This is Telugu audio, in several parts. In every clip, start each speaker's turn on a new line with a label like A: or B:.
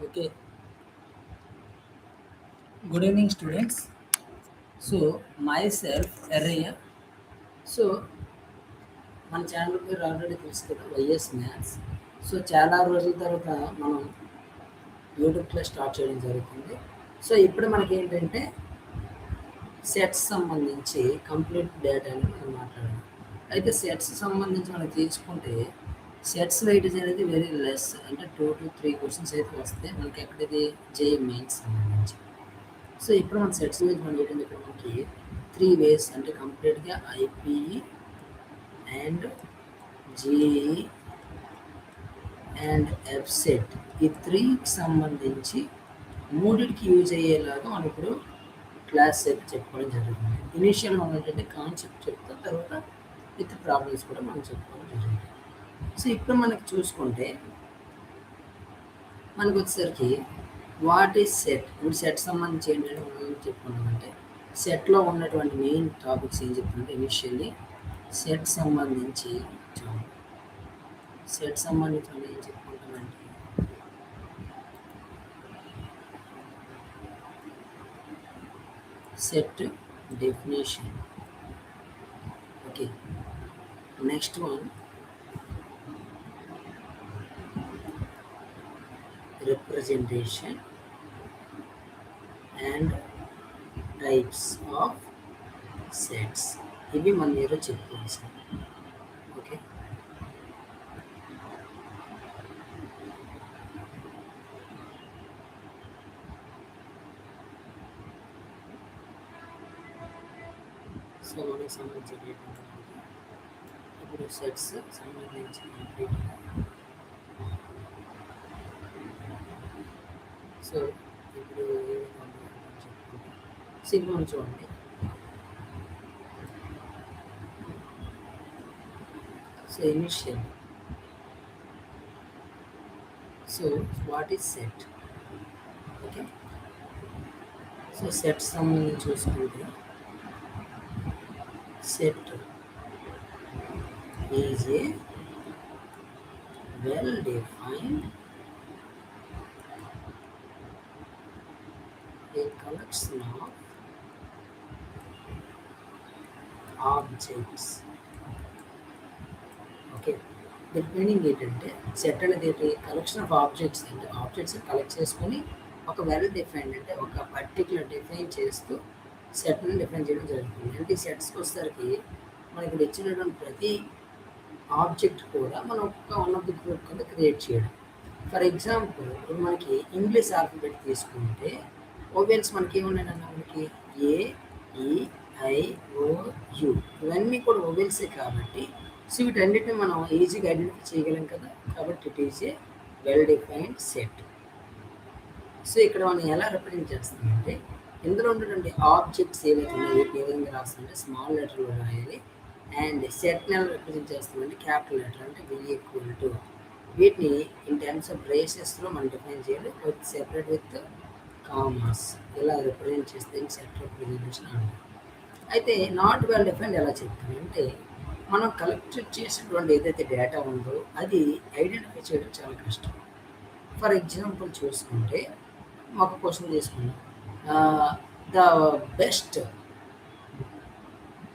A: Okay. Good evening, students. So, myself, Araya. So, మన ఛానల్ పేరు ఆల్రెడీ తెలుసు కదా, వైఎస్ మ్యాథ్స్. సో, చాలా రోజుల తర్వాత మనం యూట్యూబ్ క్లాస్ స్టార్ట్ చేయడం జరుగుతుంది. సో, ఇప్పుడు మనకి ఏంటంటే సెట్స్ సంబంధించి కంప్లీట్ డేటాని మనం మాట్లాడాలి. అయితే సెట్స్ సంబంధించి మనం తీసుకుంటే సెట్స్ వెయిటేజ్ అనేది వెరీ లెస్, అంటే 2 to 3 క్వశ్చన్స్ అయితే వస్తాయి మనకి. ఎక్కడిది జేఈ మెయిన్స్ సంబంధించి. సో ఇప్పుడు మన సెట్స్ మీద మనం ఏంటంటే ఇక్కడ మనకి 3 వేస్, అంటే కంప్లీట్గా ఐపీఈ అండ్ జేఈ అండ్ ఎఫ్సెట్, ఈ 3కి సంబంధించి మూడింటికి యూజ్ అయ్యేలాగా మనం ఇప్పుడు క్లాస్ అయితే చెప్పుకోవడం జరుగుతుంది. ఇనీషియల్ మనం ఏంటంటే కాన్సెప్ట్ చెప్తాం, తర్వాత విత్ ప్రాబ్లమ్స్ కూడా మనం చెప్పుకోవడం జరుగుతుంది. సో ఇప్పుడు మనకి చూసుకుంటే మనకు వచ్చేసరికి వాట్ ఈజ్ సెట్. ఇప్పుడు సెట్ సంబంధించి ఏంటంటే మనం ఏం చెప్పుకున్నామంటే సెట్లో ఉన్నటువంటి మెయిన్ టాపిక్స్ ఏం చెప్తుంటే ఇనిషియల్లీ సెట్ సంబంధించి మనం ఏం చెప్పుకుంటామంటే set definition. Okay, next one representation and types of sets. ఇవి మన మీరు చెప్పుకోవచ్చు. ఓకే, సో మనకి సంబంధించి ఇప్పుడు సెట్స్ సంబంధించి కంప్లీట్గా. సో ఇప్పుడు చెప్పుకుంటాం. సిగ్నల్ చూడండి. So initial, so what is set. Okay, so set సంబంధించి చూసుకుంటే set is a well defined a collection of objects. Okay, దీని మీనింగ్ ఏంటంటే సెట్ అనేది కలెక్షన్ ఆఫ్ ఆబ్జెక్ట్స్, అంటే ఆబ్జెక్ట్స్ కలెక్ట్ చేసుకొని ఒక వెల్ డిఫైన్డ్, అంటే ఒక పర్టికులర్ డిఫైన్ చేస్తూ సెట్ని డిఫైన్ చేయడం జరుగుతుంది. అంటే ఈ సెట్స్కి వచ్చేసరికి మనకి ఇచ్చినటువంటి ప్రతి ఆబ్జెక్ట్ కూడా మనం ఒక వన్ ఆఫ్ ది గ్రూప్ కింద క్రియేట్ చేయడం. ఫర్ ఎగ్జాంపుల్ ఇప్పుడు మనకి ఇంగ్లీష్ ఆల్ఫాబెట్ తీసుకుంటే ఓవెల్స్ మనకి ఏమున్నాయన్నా, మనకి ఏ, ఈ, ఐ, ఓ, యు, ఇవన్నీ కూడా ఓవెల్సే కాబట్టి సో వీటన్నిటిని మనం ఈజీగా ఐడెంటిఫై చేయగలం కదా. కాబట్టి it is A well defined set. So ఇక్కడ మనం ఎలా రిప్రజెంట్ చేస్తామంటే ఇందులో ఉన్నటువంటి ఆబ్జెక్ట్స్ ఏవైతే ఉన్నాయో వీటిని ఏ విధంగా రాస్తుంటే స్మాల్ లెటర్లో రాయాలి. అండ్ సెట్ని ఎలా రిప్రజెంట్ చేస్తామంటే క్యాపిటల్ లెటర్, అంటే V=, వీటిని ఇన్ టర్మ్స్ ఆఫ్ రేసెస్లో మనం డిఫైన్ చేయాలి విత్ సెపరేట్ విత్ కామర్స్. ఇలా రిప్రజెంట్ చేస్తే సెట్ రిప్రజెంటేషన్ అంటారు. అయితే నాట్ వెల్ డిఫైన్డ్ ఎలా చెప్తానంటే మనం కలెక్ట్ చేసినటువంటి ఏదైతే డేటా ఉందో అది ఐడెంటిఫై చేయడం చాలా కష్టం. ఫర్ ఎగ్జాంపుల్ చూసుకుంటే ఒక క్వశ్చన్ తీసుకున్నాం, the best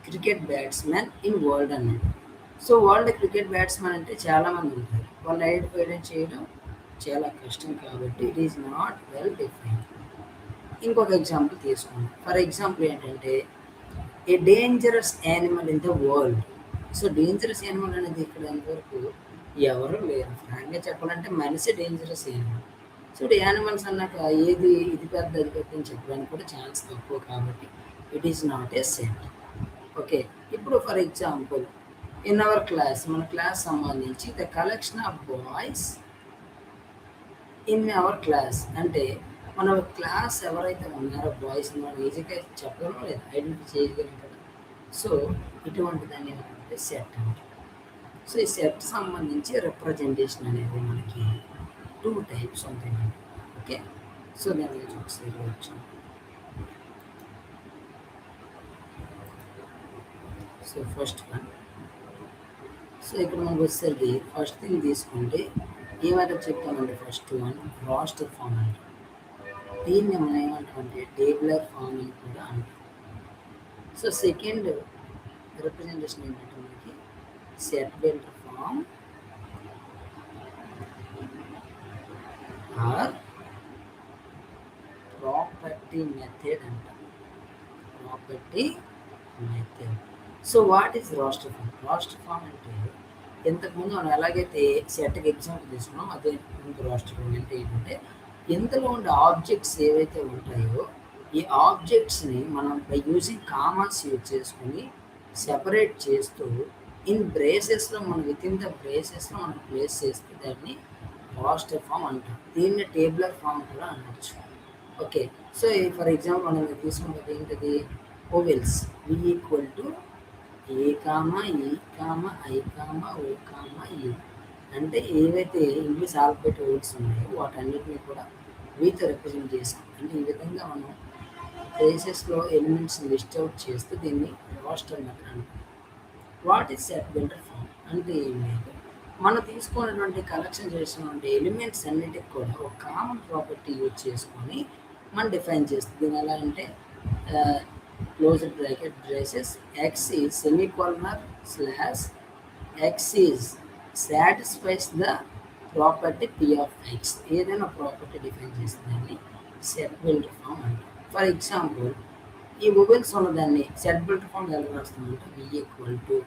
A: cricket batsmen in world అన్నాడు. సో వరల్డ్ క్రికెట్ బ్యాట్స్మెన్ అంటే చాలామంది ఉంటారు, వాళ్ళు ఐడెంటిఫై చేయడం చాలా కష్టం కాబట్టి it is not well defined. ఇంకొక ఎగ్జాంపుల్ తీసుకుందాం. ఫర్ ఎగ్జాంపుల్ ఏంటంటే a dangerous animal in the world. So dangerous animal అనేది ఇక్కడ ఎంతవరకు ఎవరు లేరు. ఫ్రాంక్గా చెప్పాలంటే మనిషి డేంజరస్ యానిమల్. సో యానిమల్స్ అన్నాక ఏది ఇది పెద్ద అది పెద్ద అని చెప్పడానికి కూడా ఛాన్స్ తక్కువ కాబట్టి it is not a set. Okay, ఇప్పుడు for example in our class, మన క్లాస్ సంబంధించి the collection of boys in our class, అంటే మన క్లాస్ ఎవరైతే ఉన్నారో బాయ్స్ మనం ఈజీగా చెప్పడం లేదు, ఐడెంటిఫై చేయగలం కదా. సో ఇటువంటి దాన్ని ఏమంటే సెట్ అంటే. సో ఈ సెట్ సంబంధించి రిప్రజెంటేషన్ అనేది మనకి 2 టైప్స్ ఉంటాయి. ఓకే, సో దాని గురించి ఒకసారి వచ్చాం. సో ఫస్ట్ వన్, సో ఇక్కడ మనకు వచ్చేసరికి ఫస్ట్ థింగ్ తీసుకుంటే ఏమైనా చెప్తామంటే ఫస్ట్ వన్ రాస్టర్ ఫామ్ అంటాం. దీన్ని మనం ఏమంటామంటే టేబులర్ ఫామ్ అని కూడా అంటాం. సో సెకండ్ రిప్రజెంటేషన్ ఏంటంటే మనకి set builder form or property method అంటాం. Property method. So what is roster form? Roster form అంటే ఇంతకుముందు మనం ఎలాగైతే సెట్కి ఎగ్జాంపుల్ తీసుకున్నాం అదే ముందు రాస్టర్ ఫామ్ అంటే ఏంటంటే ఇందులో ఉండే ఆబ్జెక్ట్స్ ఏవైతే ఉంటాయో ఈ ఆబ్జెక్ట్స్ని మనం బై యూజింగ్ కామాస్ యూజ్ చేసుకుని సెపరేట్ చేస్తూ ఇన్ బ్రేసెస్లో మనం విత్ ఇన్ ద బ్రేసెస్లో మనం ప్లేస్ చేస్తే దాన్ని రాస్టర్ ఫామ్ అంటాం. దీన్ని టేబులర్ ఫామ్ కూడా అనవచ్చు. ఓకే. సో ఫర్ ఎగ్జాంపుల్ మనం తీసుకున్నది ఏంటది vowels V equal to A comma E comma I comma O comma U అంటే ఏవైతే ఇంగ్లీష్ ఆల్ఫబెట్ వర్డ్స్ ఉన్నాయో వాటన్నిటిని కూడా వీతో రిప్రజెంట్ చేసాం. అంటే ఈ విధంగా మనం ప్లేసెస్లో ఎలిమెంట్స్ని లిస్ట్ అవుట్ చేస్తూ దీన్ని రాస్టర్ మెథడ్ అంటాం. What is set builder form అంటే ఏం లేదు, మనం తీసుకున్నటువంటి కలెక్షన్ చేసినటువంటి ఎలిమెంట్స్ అన్నిటికి కూడా ఒక కామన్ ప్రాపర్టీ యూజ్ చేసుకొని మనం డిఫైన్ చేస్తుంది. దీని ఎలా అంటే closed bracket braces X is semicolon or slash X is satisfies the property P of X. ఏదైనా ప్రాపర్టీ డిఫైన్ చేస్తుందని సెట్ బిల్డర్ ఫామ్ అంటాం. ఫర్ ఎగ్జాంపుల్ ఈ మొబైల్స్ ఉన్నదాన్ని సెట్ బిల్డర్ ఫామ్ ఎలా రాస్తామంటే V equal to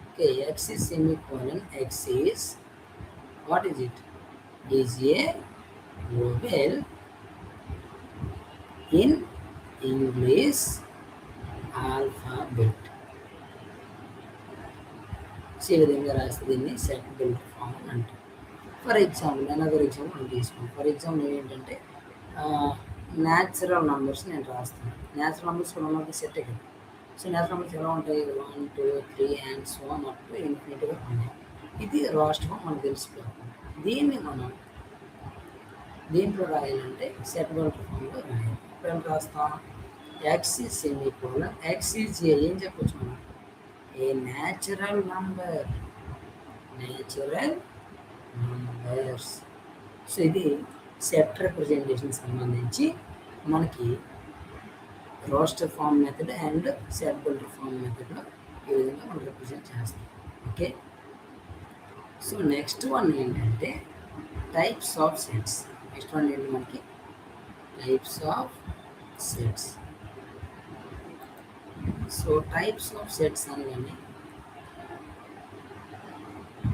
A: okay X is semicolon X is what is it is a mobile in English alphabet. ఈ విధంగా రాస్తే దీన్ని సెట్ బిల్డర్ ఫామ్ అని అంటాం. ఫర్ ఎగ్జాంపుల్ అనదర్ ఎగ్జాంపుల్ మనం తీసుకుంటాం. ఫర్ ఎగ్జాంపుల్ ఏంటంటే న్యాచురల్ నెంబర్స్ నేను రాస్తాను. Natural numbers one of the set కదా. సో న్యాచురల్ నెంబర్స్ ఎలా ఉంటాయి 1 2 3 and so on up to ఇన్ఫినిటీగా ఉన్నాయి. ఇది రాస్ట్ ఫామ్ మనకు తెలిసిపోతుంది. దీన్ని మనం దీంట్లో రాయాలంటే సెట్ బిల్డర్ ఫామ్లో రాయాలి. ఇప్పుడు ఏం రాస్తాం X is semicolon X is ఏం చెప్పొచ్చు మనం a natural number natural numbers. So ఇది సెట్ రిప్రజెంటేషన్ సంబంధించి మనకి roster form method and set builder form మెథడ్లో ఈ విధంగా మనం రిప్రజెంట్ చేస్తాం. ఓకే. సో నెక్స్ట్ వన్ ఏంటంటే types of sets. Next one ఏంటి మనకి types of sets. So types of sets అనగానే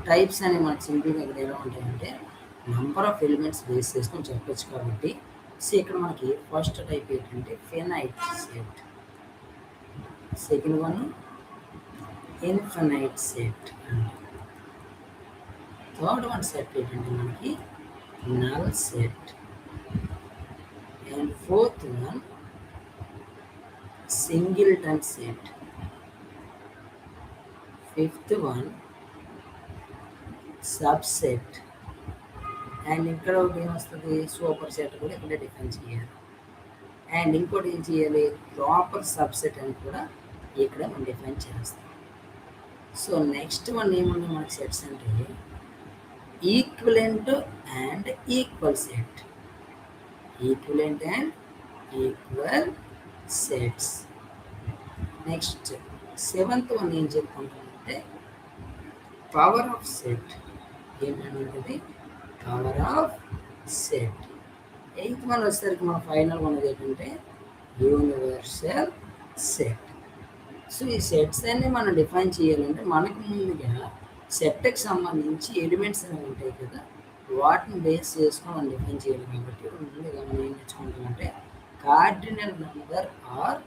A: టైప్స్ అనేవి మనకి సింపుల్గా ఇక్కడ ఎలా ఉంటాయంటే నంబర్ ఆఫ్ ఎలిమెంట్స్ బేస్ చేసుకొని చెప్పొచ్చు. కాబట్టి సో ఇక్కడ మనకి ఫస్ట్ టైప్ ఏంటంటే finite set, second one infinite set, third one set ఏంటంటే మనకి null set, and fourth one singleton set, fifth one subset, and ఇక్కడ ఒకటి ఏమొస్తుంది సూపర్ సెట్ కూడా ఇక్కడ డిఫైన్ చేయాలి. అండ్ ఇంకోటి ఏం చేయాలి ప్రాపర్ సబ్సెట్ అని కూడా ఇక్కడ మనం డిఫైన్ చేస్తాం. సో నెక్స్ట్ వన్ ఏముంది మనకి సెట్స్ అంటే equivalent and equal set, equivalent and equal sets. Next seventh one ఏం చెప్పుకుంటామంటే పవర్ ఆఫ్ సెట్. ఏంటంటే power of set. Eighth one వచ్చేసరికి మన ఫైనల్ ఉన్నది ఏంటంటే యూనివర్సల్ సెట్. సో ఈ సెట్స్ అన్ని మనం డిఫైన్ చేయాలంటే మనకు ముందుగా సెట్కి సంబంధించి ఎలిమెంట్స్ అనేవి ఉంటాయి కదా, వాటిని బేస్ చేసుకొని మనం డిఫైన్ చేయాలి. కాబట్టి ముందుగా మనం ఏం నేర్చుకుంటామంటే cardinal number or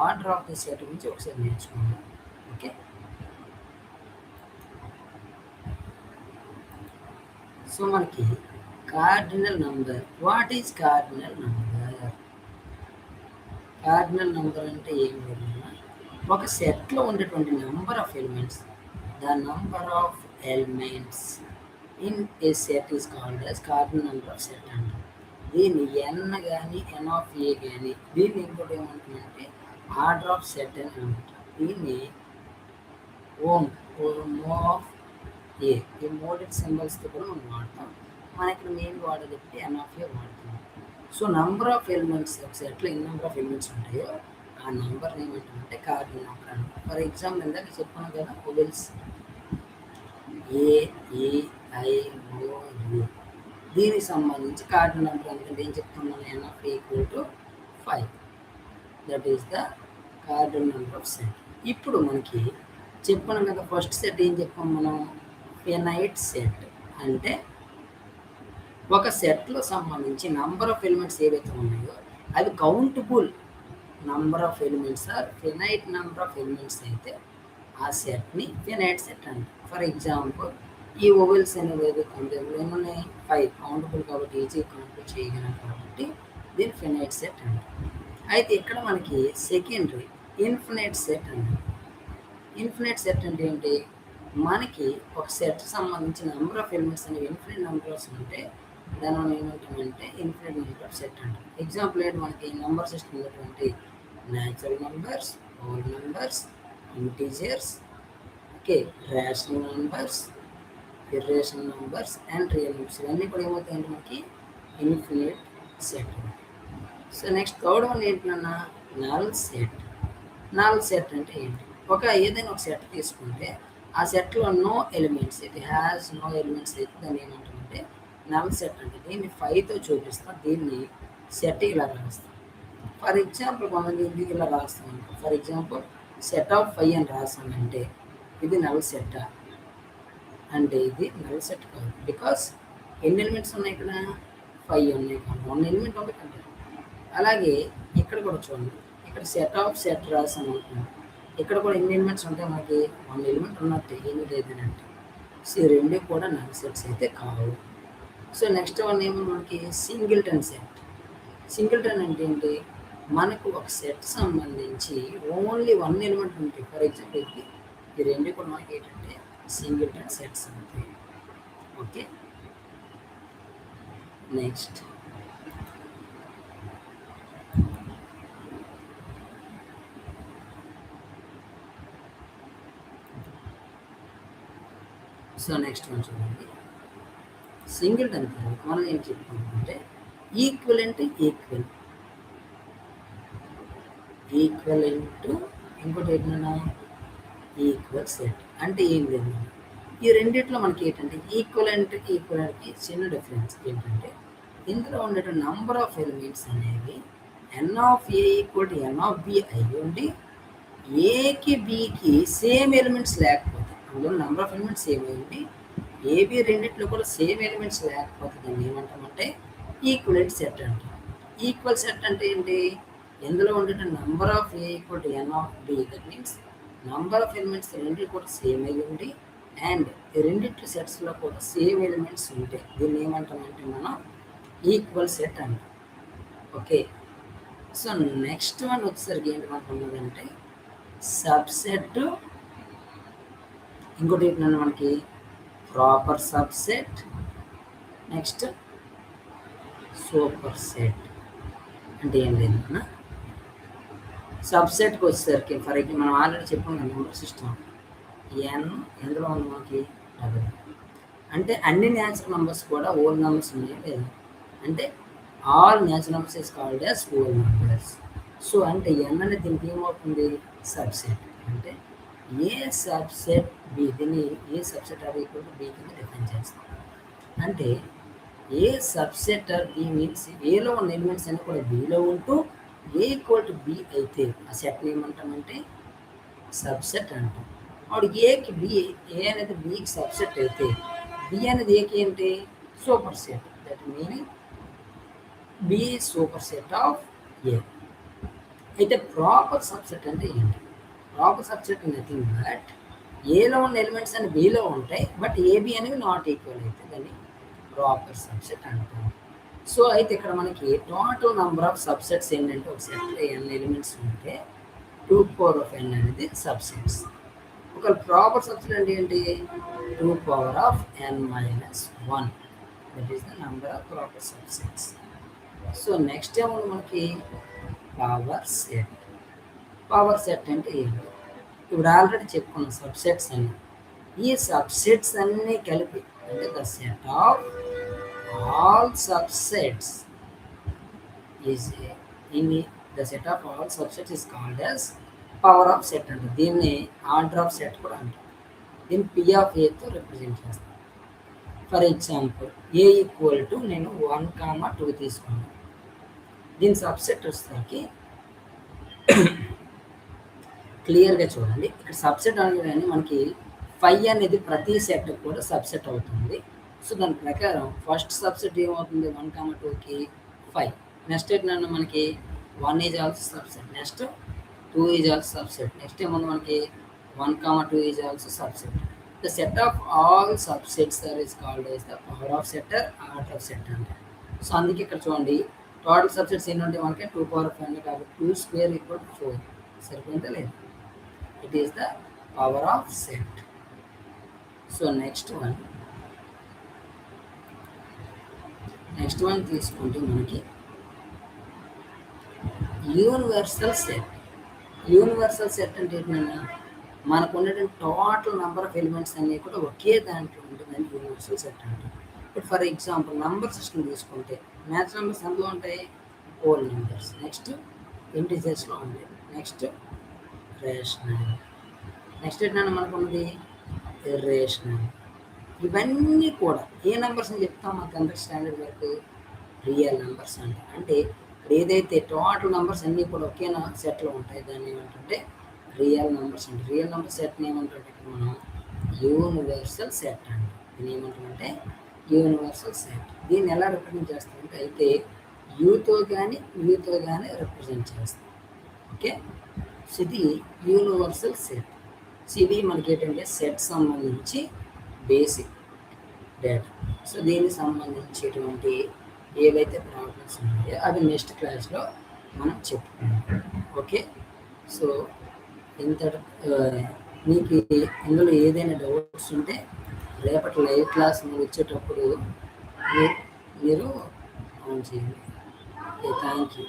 A: order of the set గురించి ఒకసారి నేర్చుకుందాం. ఓకే. సో మనకి cardinal number. What is cardinal number? Cardinal number అంటే ఏం లేదు, ఒక సెట్లో ఉండేటువంటి number of elements, the number of elements in a set is called as cardinal number of set అంటారు. దీన్ని ఎన్ కానీ ఎన్ ఆఫ్ ఏ కానీ, దీన్ని ఇంకోటి ఏమంటుందంటే ఆర్డర్ ఆఫ్ సెట్ అని అంటారు. దీన్ని ఓమ్ ఆఫ్ ఏ, ఈ మోడెడ్ సింబల్స్తో కూడా మనం వాడతాం. మనకి మెయిన్ వాడేది ఎన్ ఆఫ్ ఏ వాడుతున్నాం. సో నంబర్ ఆఫ్ ఎలిమెంట్స్ ఒక సెట్లో ఎన్ని నెంబర్ ఆఫ్ ఎలిమెంట్స్ ఉంటాయో ఆ నెంబర్ని ఏమంటామంటే కార్డినల్ నెంబర్ అంటాం. ఫర్ ఎగ్జాంపుల్ ఇందాక చెప్పాను కదా, ఓవెల్స్ AEIOU, దీనికి సంబంధించి కార్డినల్ నెంబర్ ఎందుకంటే ఏం చెప్తాం మనం, N of A equal to 5. That is the cardinal number of set. ఇప్పుడు మనకి చెప్పాను కదా, ఫస్ట్ సెట్ ఏం చెప్పాం మనం, ఫినైట్ సెట్. అంటే ఒక సెట్లో సంబంధించి నంబర్ ఆఫ్ ఎలిమెంట్స్ ఏవైతే ఉన్నాయో అవి countable number of elements or finite number of elements అయితే ఆ సెట్ని ఫినైట్ సెట్ అంటారు. ఫర్ ఎగ్జాంపుల్ ఈ ఓవెల్స్ అనేవి ఏమున్నాయి, 5 కౌంటబుల్ కాబట్టి ఈజీ కౌంట్ చేయగలం కాబట్టి దీన్ని ఫినైట్ సెట్ అంటారు. అయితే ఇక్కడ మనకి సెకండరీ ఇన్ఫినైట్ సెట్ అంటారు. ఇన్ఫినైట్ సెట్ అంటే ఏంటి, మనకి ఒక సెట్ సంబంధించిన నెంబర్ ఆఫ్ ఎలిమెంట్స్ అనేవి ఇన్ఫినిట్ నెంబర్స్ ఉంటే దాని మనం ఏమంటామంటే ఇన్ఫినిట్ నెంబర్ ఆఫ్ సెట్ అంటాం. ఎగ్జాంపుల్ ఏంటి, మనకి నెంబర్ సిస్టమ్ ఉన్నటువంటి natural numbers, whole numbers, integers, okay, rational numbers, irrational numbers and real numbers, ఇవన్నీ కూడా ఏమవుతాయంటే మనకి infinite set. So next third one ఏంటన్నా, నల్ సెట్. నల్ సెట్ అంటే ఏంటి, ఏదైనా ఒక సెట్ తీసుకుంటే ఆ సెట్లో no elements, it has no elements అయితే దాన్ని ఏమంటామంటే నల్ సెట్ అంటే. దీన్ని 5తో చూపిస్తాం, దీన్ని సెట్ ఇలా రాస్తాం. ఫర్ ఎగ్జాంపుల్ మనం దీన్ని ఇలా రాస్తాం అనుకో, ఫర్ ఎగ్జాంపుల్ సెట్ ఆఫ్ 5 అని రాసామంటే ఇది నల్ సెట్ అంటే ఇది నల్ సెట్ కాదు. బికాస్ ఎన్ని ఎలిమెంట్స్ ఉన్నాయి ఇక్కడ, 5 ఉన్నాయి కాబట్టి 1 ఎలిమెంట్ ఉంది కదా. అలాగే ఇక్కడ కూడా చూడండి, ఇక్కడ సెట్ ఆఫ్ సెట్ రాసాం అనుకోండి, ఇక్కడ కూడా ఎన్ని ఎలిమెంట్స్ ఉంటాయి మనకి, 1 ఎలిమెంట్ ఉన్నట్టు, ఏమీ లేదని అంటే. సో ఈ రెండు కూడా నల్ సెట్స్ అయితే కావు. సో నెక్స్ట్ వన్ ఏమో మనకి సింగిల్టన్ సెట్. సింగిల్టన్ అంటే ఏంటి, మనకు ఒక సెట్ సంబంధించి ఓన్లీ 1 ఎలిమెంట్ ఉంటాయి. ఫర్ ఎగ్జాంపుల్ ఈ రెండు కూడా మనకి ఏంటంటే సింగిల్టన్ సెట్స్ ఉంటాయి. Okay, next so next one చూడండి, సింగిల్టన్ తర్వాత మనం ఏం చెప్పుకుంటే ఈక్వలెంట్ ఇంకోటి ఏంటన్నా ఈక్వల్ సెట్ అంటే ఏం లేదు. ఈ రెండిట్లో మనకి ఏంటంటే ఈక్వలెంట్కి చిన్న డిఫరెన్స్ ఏంటంటే ఇందులో ఉండే నంబర్ ఆఫ్ ఎలిమెంట్స్ అనేవి N of A equal to N of B అయి ఉండి ఏకి బికి సేమ్ ఎలిమెంట్స్ లేకపోతే, అందులో నెంబర్ ఆఫ్ ఎలిమెంట్స్ సేమ్ అయ్యింది, ఏబి రెండిట్లో కూడా సేమ్ ఎలిమెంట్స్ లేకపోతే దాన్ని ఏమంటామంటే ఈక్వలెంట్ సెట్ అంటాం. ఈక్వల్ సెట్ అంటే ఏంటి, ఇందులో ఉండే number of A equal to N of B, that means number of elements రెండింటి కూడా సేమ్ అయ్యి ఉండి అండ్ రెండింటి సెట్స్లో కూడా సేమ్ ఎలిమెంట్స్ ఉంటాయి. దీన్ని ఏమంటామంటే మనం ఈక్వల్ సెట్ అంటాం. ఓకే, సో నెక్స్ట్ వన్ వచ్చేసరికి ఏంటి మనకున్నదంటే సబ్సెట్. ఇంకోటి ఏంటంటే మనకి proper subset, next super set. అంటే ఏం లేదన్నా, సబ్సెట్కి వచ్చేసరికి ఫర్ ఎగ్జాంపుల్ మనం ఆల్రెడీ చెప్పాం కదా, నెంబర్ సిస్టమ్ ఎన్ ఎందులో ఉంది మనకి డబల్, అంటే అన్ని న్యాచురల్ నెంబర్స్ కూడా ఓల్ నెంబర్స్ ఉన్నాయి లేదా, అంటే all natural numbers is called as whole numbers. So అంటే ఎన్ అనేది దీనికి ఏమవుతుంది, సబ్సెట్. అంటే ఏ సబ్సెట్ బి, దీన్ని A subset or equal to B కింద డిఫైన్ చేస్తాం. అంటే A subset or B means ఏలో ఉన్న ఎలిమెంట్స్ అన్ని కూడా బిలో ఉంటూ ఏ ఈక్వల్ టు బి అయితే ఆ సెట్ని ఏమంటామంటే సబ్సెట్ అంటాం. అప్పుడు ఏకి బి, ఏ అనేది బికి సబ్సెట్ అయితే బి అనేది ఏకి ఏంటి super set. That meaning B super set of A. అయితే ప్రాపర్ సబ్సెట్ అంటే ఏంటి, ప్రాపర్ సబ్సెట్ నథింగ్ బట్ ఏలో ఉన్న ఎలిమెంట్స్ అని బిలో ఉంటాయి బట్ ఏబి అనేవి నాట్ ఈక్వల్ అయితే దాన్ని ప్రాపర్ సబ్సెట్ అంటాం. సో అయితే ఇక్కడ మనకి టోటల్ నెంబర్ ఆఫ్ సబ్సెట్స్ ఏంటంటే ఒక సెట్లో ఎన్ ఎలిమెంట్స్ ఉంటే 2n అనేది సబ్సెట్స్. ఒక ప్రాపర్ సబ్సెట్ అంటే ఏంటి, 2n - 1, that is the number of proper subsets. So next ఏమో మనకి పవర్ సెట్. పవర్ సెట్ అంటే ఏంటి, ఇప్పుడు ఆల్రెడీ చెప్పుకున్నాం సబ్సెట్స్ అని. ఈ సబ్సెట్స్ అన్నీ కలిపి అంటే the set of all subsets is in the set of all subsets is called as power of set అంటారు. దీన్ని ఆర్డర్ ఆఫ్ సెట్ కూడా అంటారు. దీన్ని పి ఆఫ్ ఏతో రిప్రజెంట్ చేస్తాను. For example A equal to నేను 1, 2 తీసుకున్నాను. దీని సబ్సెట్ వచ్చేసరికి క్లియర్గా చూడండి. ఇక్కడ సబ్సెట్ అనగానే మనకి 5 అనేది ప్రతి సెట్ కూడా సబ్సెట్ అవుతుంది. సో దాని ప్రకారం ఫస్ట్ సబ్సెట్ ఏమవుతుంది 1, 2కి 5. నెక్స్ట్ ఏంటంటే మనకి 1 is also subset, next 2 is also subset, next ఏముంది మనకి 1, 2 is also subset. The set of all subsets is called as the power of setter, order of set అంటే. సో అందుకే ఇక్కడ చూడండి టోటల్ సబ్సెట్స్ ఎన్ని ఉంటాయి మనకి 2^5 కాబట్టి 2² = 4. సరిపోయిందా లేదు? It is the power of set. So next one తీసుకుంటే మనకి యూనివర్సల్ సెట్. యూనివర్సల్ సెట్ అంటే ఏంటన్నా మనకు ఉన్నటువంటి టోటల్ నెంబర్ ఆఫ్ ఎలిమెంట్స్ అన్నీ కూడా ఒకే దాంట్లో ఉంటుందని యూనివర్సల్ సెట్ అంటారు. ఇప్పుడు ఫర్ ఎగ్జాంపుల్ నంబర్ సిస్టమ్ తీసుకుంటే మ్యాథ్స్ నెంబర్స్ అందులో ఉంటాయి హోల్ నెంబర్స్, నెక్స్ట్ ఇంటిజర్స్లో ఉంటాయి, నెక్స్ట్ రేషనల్, నెక్స్ట్ ఏంటన్నా మనకు ఉన్నది ఇర్రేషనల్. ఇవన్నీ కూడా ఏ నెంబర్స్ అని చెప్తాం మన 10th స్టాండర్డ్ వరకు రియల్ నెంబర్స్ అంట. అంటే ఏదైతే టోటల్ నెంబర్స్ అన్నీ కూడా ఒకే సెట్లో ఉంటాయి దాన్ని ఏమంటుంటే రియల్ నెంబర్స్ అంటే. రియల్ నెంబర్ సెట్ని ఏమంటుంటే ఇక్కడ మనం యూనివర్సల్ సెట్ అంట. దీన్ని ఏమంటామంటే యూనివర్సల్ సెట్. దీన్ని ఎలా రిప్రజెంట్ చేస్తామంటే అయితే యూతో కానీ రిప్రజెంట్ చేస్తాం. ఓకే, సో ఇది యూనివర్సల్ సెట్. సో ఇది మనకి ఏంటంటే సెట్ సంబంధించి బేసిక్ డేటా. సో దీనికి సంబంధించేటువంటి ఏవైతే ప్రాబ్లమ్స్ ఉన్నాయో అవి నెక్స్ట్ క్లాస్లో మనం చెప్పుకుంటాం. ఓకే, సో ఇంత మీకు ఇందులో ఏదైనా డౌట్స్ ఉంటే రేపటి లైవ్ క్లాస్ మీరు వచ్చేటప్పుడు మీరు ఆన్ చేయండి. Okay, thank you.